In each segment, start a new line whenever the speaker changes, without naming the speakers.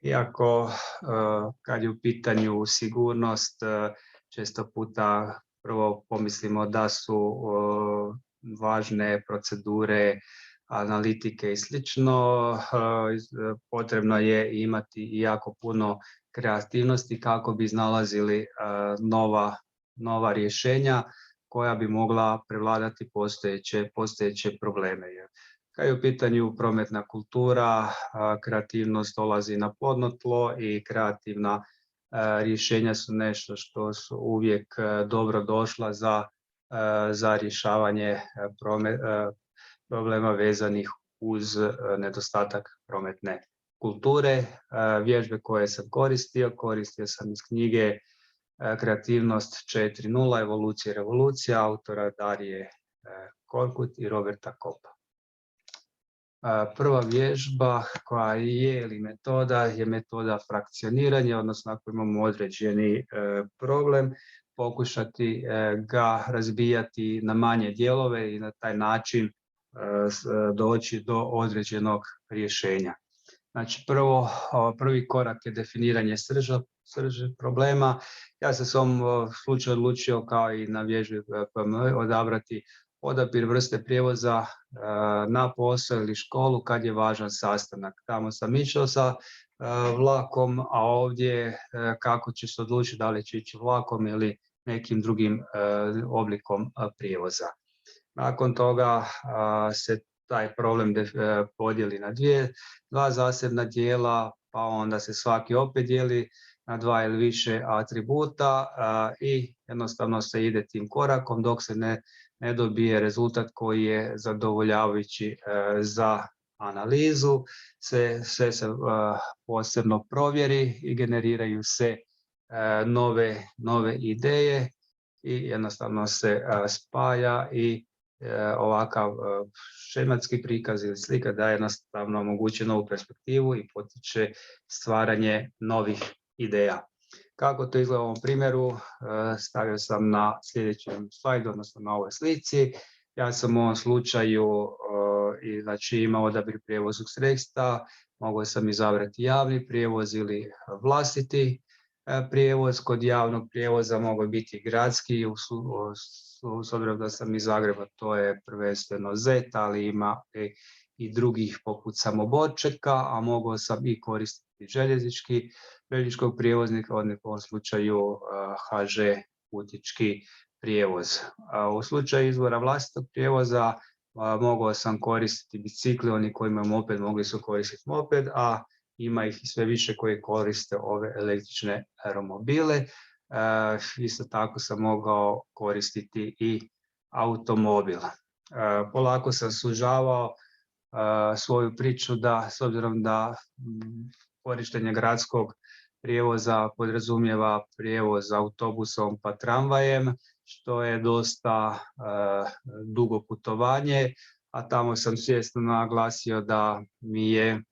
Iako kad je u pitanju sigurnost, često puta prvo pomislimo da su važne procedure, analitike i slično, potrebno je imati i jako puno kreativnosti kako bi iznalazili nova rješenja koja bi mogla prevladati postojeće probleme. Kad je u pitanju prometna kultura, kreativnost dolazi na plodno tlo i kreativna rješenja su nešto što su uvijek dobro došla za rješavanje problema vezanih uz nedostatak prometne kulture. Vježbe koje sam koristio sam iz knjige Kreativnost 4.0, evolucija i revolucija, autora Darije Korkut i Roberta Koppa. Prva vježba koja je ili metoda je metoda frakcioniranja, odnosno ako imamo određeni problem, pokušati ga razbijati na manje dijelove i na taj način doći do određenog rješenja. Znači prvi korak je definiranje srži problema. Ja sam u ovom slučaju odlučio kao i na vježbi odabrati odabir vrste prijevoza na posao ili školu kad je važan sastanak. Tamo sam išao sa vlakom, a ovdje kako će se odlučiti da li će ići vlakom ili nekim drugim oblikom prijevoza. Nakon toga se taj problem podijeli na dva zasebna dijela, pa onda se svaki opet dijeli na dva ili više atributa i jednostavno se ide tim korakom dok se ne dobije rezultat koji je zadovoljavajući za analizu. Sve se posebno provjeri i generiraju se nove ideje i jednostavno se spaja i ovakav šematski prikaz ili slika daje jednostavno omogućuje novu perspektivu i potiče stvaranje novih ideja. Kako to izgleda u ovom primjeru, stavio sam na sljedećem slajdu, odnosno na ovoj slici. Ja sam u ovom slučaju imao odabir prijevoznog sredstva, mogao sam izabrati javni prijevoz ili vlastiti prijevoz. Kod javnog prijevoza mogao biti gradski, s obzirom da sam iz Zagreba, to je prvenstveno ZET, ali ima i drugih poput Samoborčeka, a mogao sam i koristiti željezničkog prijevoznika, u ovom slučaju HŽ putnički prijevoz. U slučaju izbora vlastitog prijevoza mogao sam koristiti bicikli, oni koji imaju moped mogli su koristiti moped, a ima ih i sve više koji koriste ove električne romobile. Isto tako sam mogao koristiti i automobil. Polako sam sužavao svoju priču da, s obzirom da korištenje gradskog prijevoza podrazumijeva prijevoz autobusom pa tramvajem, što je dosta dugo putovanje, a tamo sam svjesno naglasio da mi je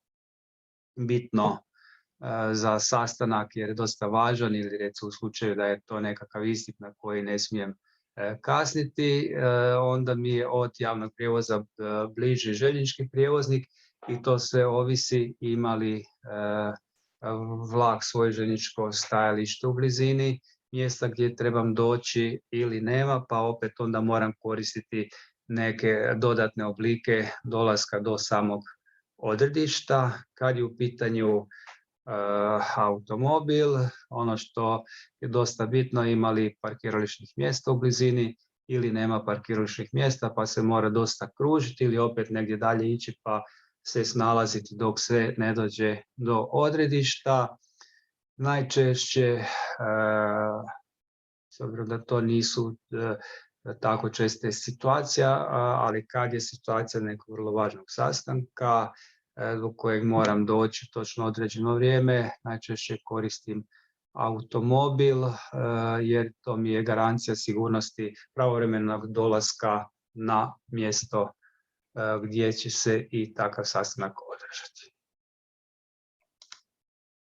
bitno za sastanak jer je dosta važan ili recimo u slučaju da je to nekakav ispit na koji ne smijem kasniti, onda mi je od javnog prijevoza bliži željeznički prijevoznik i to sve ovisi ima li vlak svoje željezničko stajalište u blizini mjesta gdje trebam doći ili nema, pa opet onda moram koristiti neke dodatne oblike dolaska do samog odredišta. Kad je u pitanju automobil, ono što je dosta bitno, ima li parkirališnih mjesta u blizini ili nema parkirališnih mjesta, pa se mora dosta kružiti ili opet negdje dalje ići pa se snalaziti dok se ne dođe do odredišta. Najčešće, s obzirom da to nisu tako česte situacija, ali kad je situacija nekog vrlo važnog sastanka do kojeg moram doći točno određeno vrijeme, najčešće koristim automobil jer to mi je garancija sigurnosti pravovremenog dolaska na mjesto gdje će se i takav sastanak održati.